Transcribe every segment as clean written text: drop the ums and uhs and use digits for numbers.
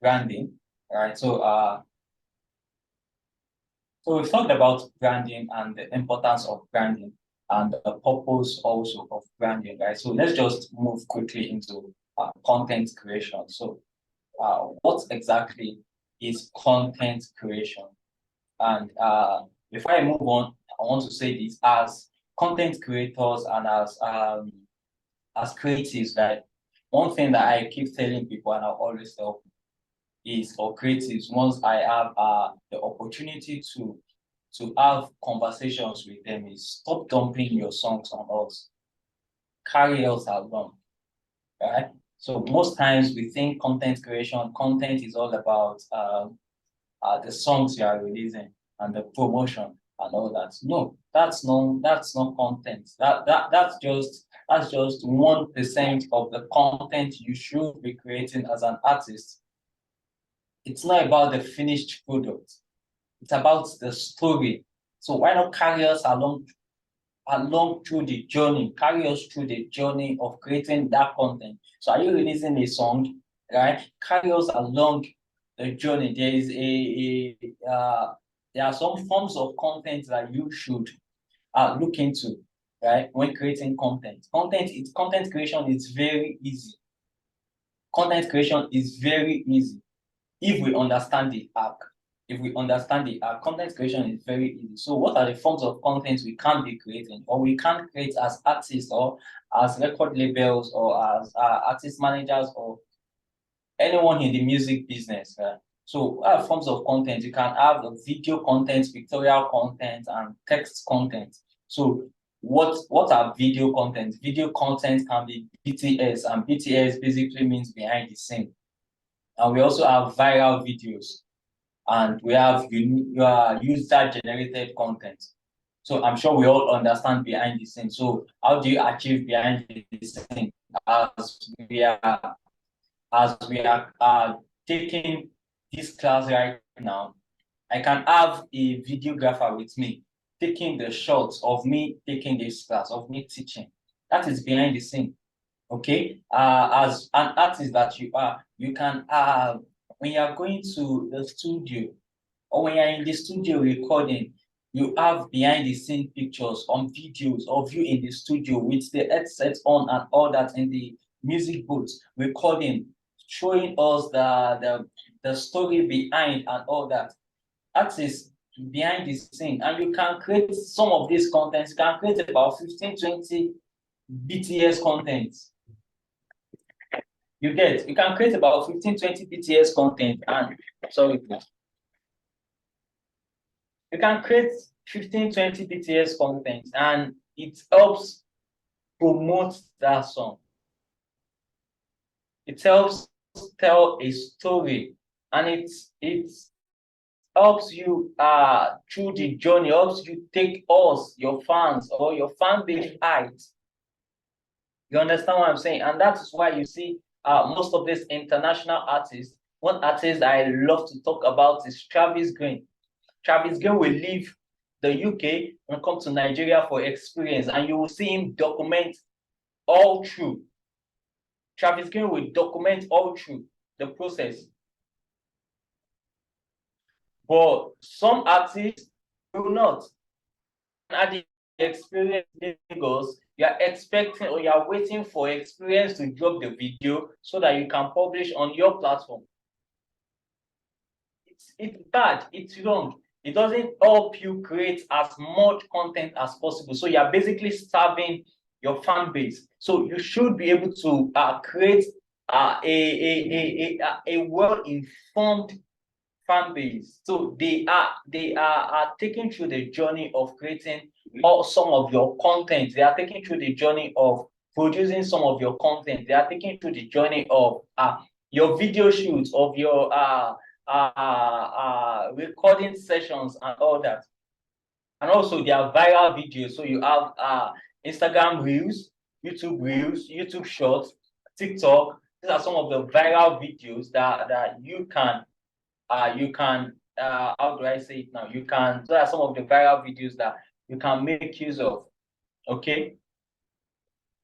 branding, right? So we've talked about branding and the importance of branding and the purpose also of branding, right? So let's just move quickly into content creation. So what exactly is content creation? And before I move on, I want to say this: as content creators and as creatives, right? One thing that I keep telling people, and I always tell people, is for creatives, once I have the opportunity to have conversations with them, is stop dumping your songs on us. Carry us along, right? So most times we think content creation, content is all about the songs you are releasing and the promotion and all that. No, that's not content. That's just 1% of the content you should be creating as an artist. It's not about the finished product. It's about the story. So why not carry us along through the journey? Carry us through the journey of creating that content. So are you releasing a song, right? Carry us along the journey. There are some forms of content that you should look into, right? When creating content. Content creation is very easy. Content creation is very easy if we understand the arc. If we understand the content creation is very easy. So what are the forms of content we can be creating or we can create as artists or as record labels or as artist managers or anyone in the music business? So what are forms of content? You can have video content, pictorial content, and text content. So what are video content? Video content can be BTS, and BTS basically means behind the scene. And we also have viral videos, and we have user-generated content. So I'm sure we all understand behind the scene. So how do you achieve behind the scene? As we are taking this class right now, I can have a videographer with me taking the shots of me taking this class, of me teaching. That is behind the scene. Okay, as an artist that you are, you can when you are going to the studio or when you're in the studio recording, you have behind the scene pictures on videos of you in the studio with the headset on and all that in the music booth recording, showing us the story behind and all that. That is behind the scene, and you can create some of these contents. You can create about 15-20 BTS contents. You can create about 15-20 BTS content, and sorry, please. You can create 15-20 BTS content, and it helps promote that song. It helps tell a story, and it helps you through the journey, helps you take us, your fans or your fan base height. You understand what I'm saying? And that is why you see most of these international artists. One artist I love to talk about is Travis Green. Travis Green will leave the UK and come to Nigeria for experience, and you will see him document all through. Travis Green will document all through the process. But some artists will not. At the experience Lagos, you are expecting or you are waiting for experience to drop the video so that you can publish on your platform. It's bad, it's wrong. It doesn't help you create as much content as possible. So you're basically starving your fan base. So you should be able to create a well-informed fan base. So they are taking through the journey of creating some of your content. They are taking through the journey of producing some of your content. They are taking through the journey of your video shoots, of your recording sessions and all that. And also there are viral videos. So you have Instagram Reels, YouTube Shorts, TikTok. These are some of the viral videos that you can how do I say it now? Those are some of the viral videos that you can make use of. Okay.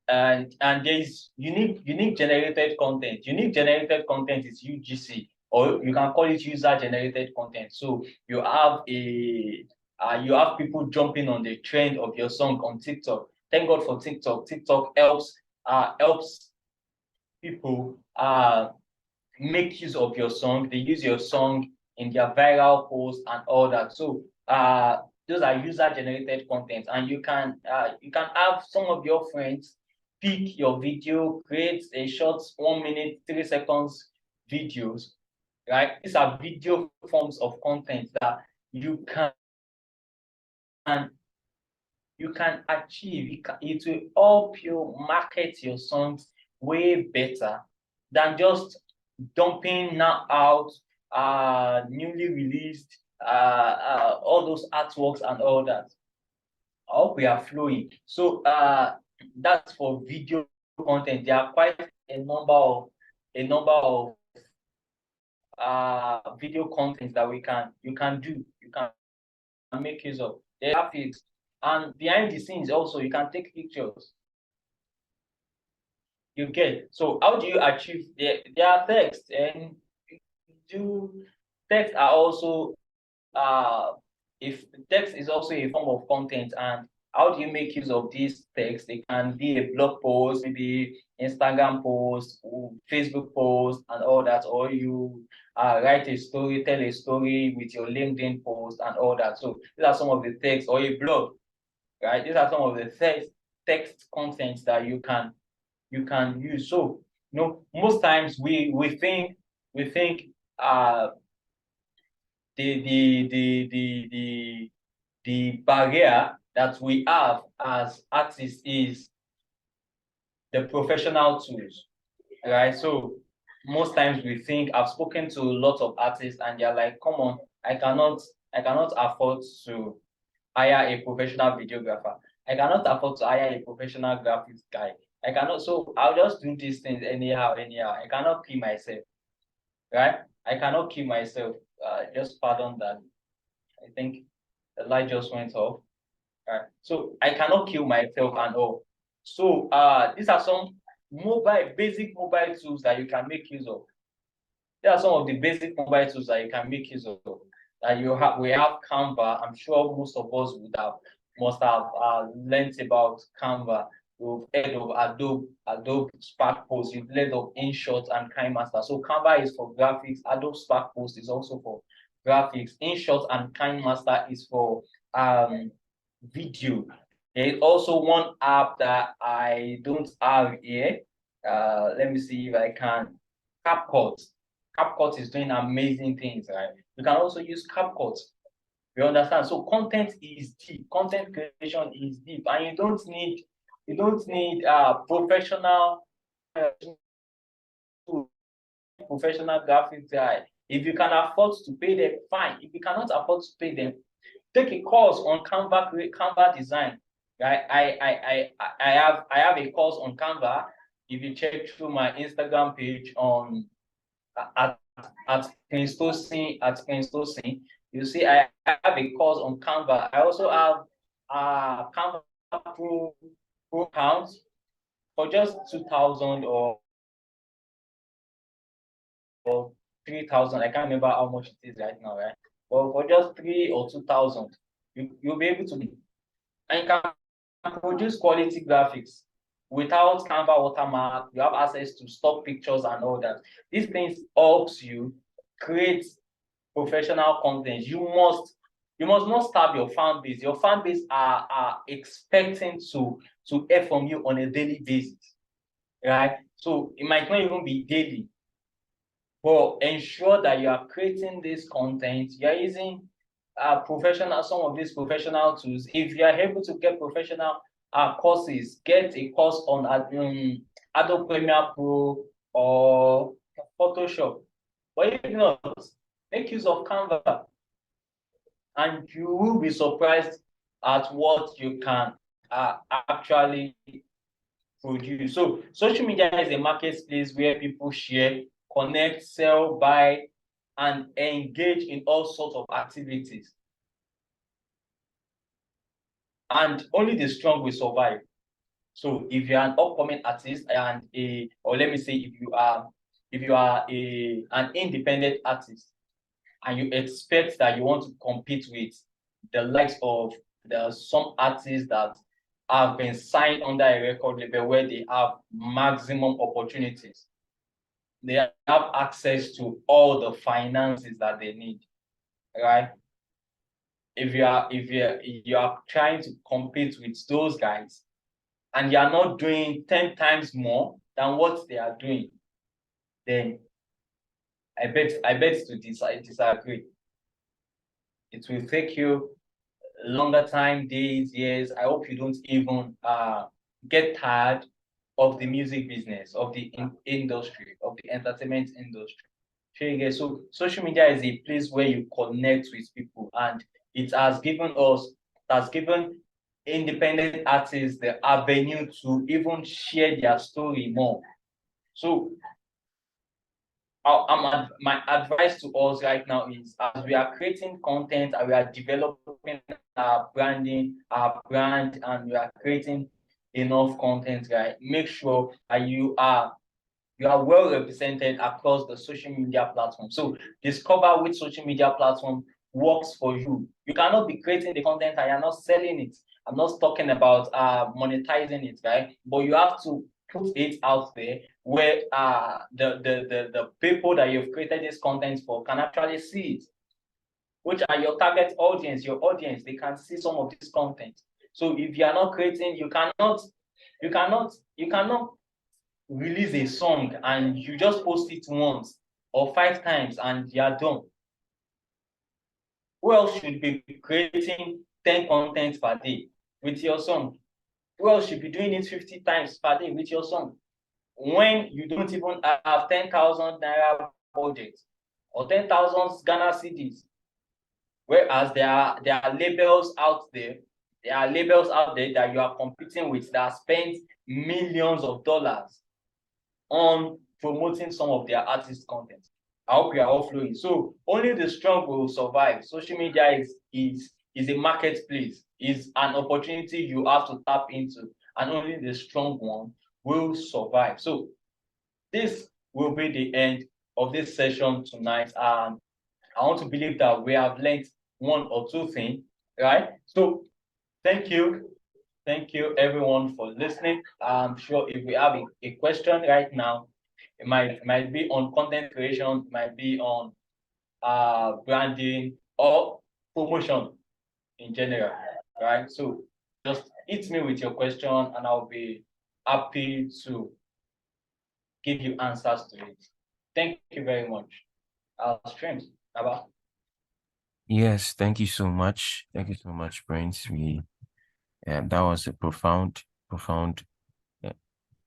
And there's unique generated content. Unique generated content is UGC. or you can call it user-generated content. So you have people jumping on the trend of your song on TikTok. Thank God for TikTok. TikTok helps people make use of your song. They use your song in their viral posts and all that. So those are user-generated content, and you can have some of your friends pick your video, create a short 1 minute, 3 seconds videos, right? These are video forms of content that you can achieve. It will help you market your songs way better than just dumping now out newly released all those artworks and all that. I hope we are flowing. So that's for video content. There are quite a number of video content that you can make use of. There are graphics, and behind the scenes also you can take pictures. You get. So how do you achieve their text? And text are also if text is also a form of content, and how do you make use of this text? It can be a blog post, maybe Instagram post, Facebook post, and all that, or you write a story, tell a story with your LinkedIn post and all that. So these are some of the text, or a blog, right? These are some of the text contents that you can use. So most times we think the barrier that we have as artists is the professional tools, right? So most times we think, I've spoken to a lot of artists and they're like, come on, I cannot afford to hire a professional videographer. I cannot afford to hire a professional graphics guy. I cannot, so I'll just do these things anyhow. I cannot kill myself, right? I cannot kill myself. Just pardon that. I think the light just went off. Right. So I cannot kill myself and all. So these are some basic mobile tools that you can make use of. There are some of the basic mobile tools that you can make use of. That we have Canva. I'm sure most of us must have learned about Canva. You've heard of Adobe Spark Post. You've heard of InShot and KineMaster. So Canva is for graphics. Adobe Spark Post is also for graphics. InShot and KineMaster is for video. There's also one app that I don't have here. Let me see if I can. CapCut. CapCut is doing amazing things, right? You can also use CapCut. You understand? So content is deep. Content creation is deep, and you don't need professional graphics guy. If you can afford to pay them, fine. If you cannot afford to pay them, take a course on Canva design. Right? I have a course on Canva. If you check through my Instagram page on at Prince Tosin, you see I have a course on Canva. I also have Canva Pro account for just 2,000 or 3,000. I can't remember how much it is right now, right? But for just 3 or 2,000, you'll be able to be, and you can produce quality graphics without Canva watermark. You have access to stock pictures and all that. These things helps you create professional content. You must not starve your fan base. Your fan base are expecting to hear from you on a daily basis, right? So it might not even be daily, but ensure that you are creating this content. You are using some of these professional tools. If you are able to get professional courses, get a course on Adobe Premiere Pro or Photoshop. But if not, make use of Canva, and you will be surprised at what you can actually produce. So social media is a marketplace where people share, connect, sell, buy, and engage in all sorts of activities. And only the strong will survive. So if you're an upcoming artist or let me say, if you are if you are an independent artist and you expect that you want to compete with the likes of some artists that have been signed under a record label where they have maximum opportunities. They have access to all the finances that they need, right? If you are trying to compete with those guys and you are not doing 10 times more than what they are doing, then I bet to disagree. It will take you longer time, days, years. I hope you don't even get tired of the music business, of the industry, of the entertainment industry. So social media is a place where you connect with people, and it has given independent artists the avenue to even share their story more. So my advice to us right now is, as we are creating content and we are developing our branding, our brand, and we are creating enough content, right? Make sure that you are well represented across the social media platform. So discover which social media platform works for you. You cannot be creating the content and you're not selling it. I'm not talking about monetizing it, right? But you have to put it out there where the people that you've created this content for can actually see it, which are your target audience, your audience. They can see some of this content. So if you are not creating, you cannot release a song and you just post it once or 5 times and you're done. Who else should be creating 10 contents per day with your song? Who else should be doing it 50 times per day with your song? When you don't even have 10,000 naira budget or 10,000 Ghana cedis, whereas there are labels out there. There are labels out there that you are competing with that spend millions of dollars on promoting some of their artist content. I hope you are all flowing. So only the strong will survive. Social media is a marketplace, is an opportunity you have to tap into, and only the strong one will survive. So this will be the end of this session tonight. And I want to believe that we have learned one or two things, right? So thank you. Thank you everyone for listening. I'm sure if we have a question right now, it might be on content creation, it might be on branding or promotion in general, right? So just hit me with your question and I'll be happy to give you answers to it. Thank you very much. Streams. Bye-bye. Yes, thank you so much. Thank you so much, Prince. That was a profound, uh,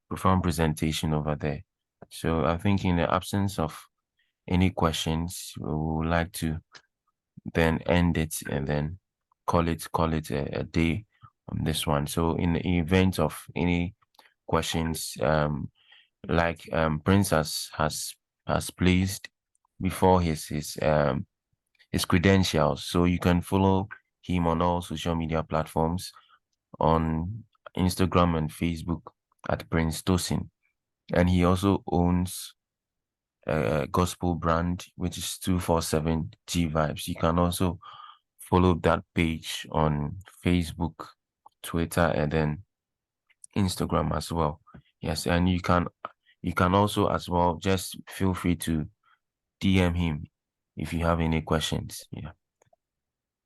profound presentation over there. So I think in the absence of any questions, we would like to then end it and then call it a day on this one. So in the event of any questions, like Prince has placed before his credentials, so you can follow him on all social media platforms on Instagram and Facebook at Prince Tosin, and he also owns a gospel brand which is 247 G Vibes. You can also follow that page on Facebook, Twitter, and then Instagram as well. Yes, and you can also as well just feel free to DM him if you have any questions. Yeah.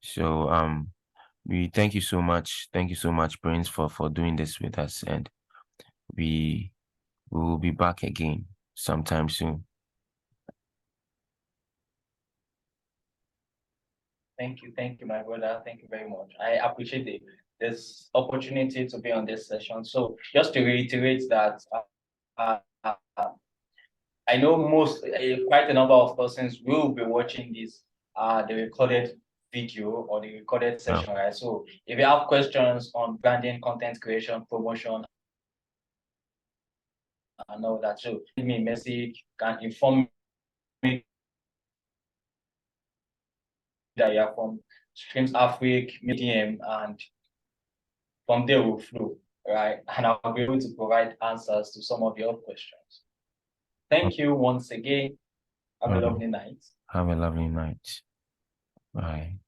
So we thank you so much. Thank you so much, Prince, for doing this with us, and we will be back again sometime soon. Thank you, my brother. Thank you very much. I appreciate this opportunity to be on this session. So just to reiterate that uh, I know quite a number of persons will be watching this the recorded video or the recorded session, right? So if you have questions on branding, content creation, promotion, and all that, so send me a message, can inform me that you are from StramzAfrik, Medium, and from there we'll flow, right? And I'll be able to provide answers to some of your questions. Thank you once again. Have a All right. lovely night. Have a lovely night. Bye.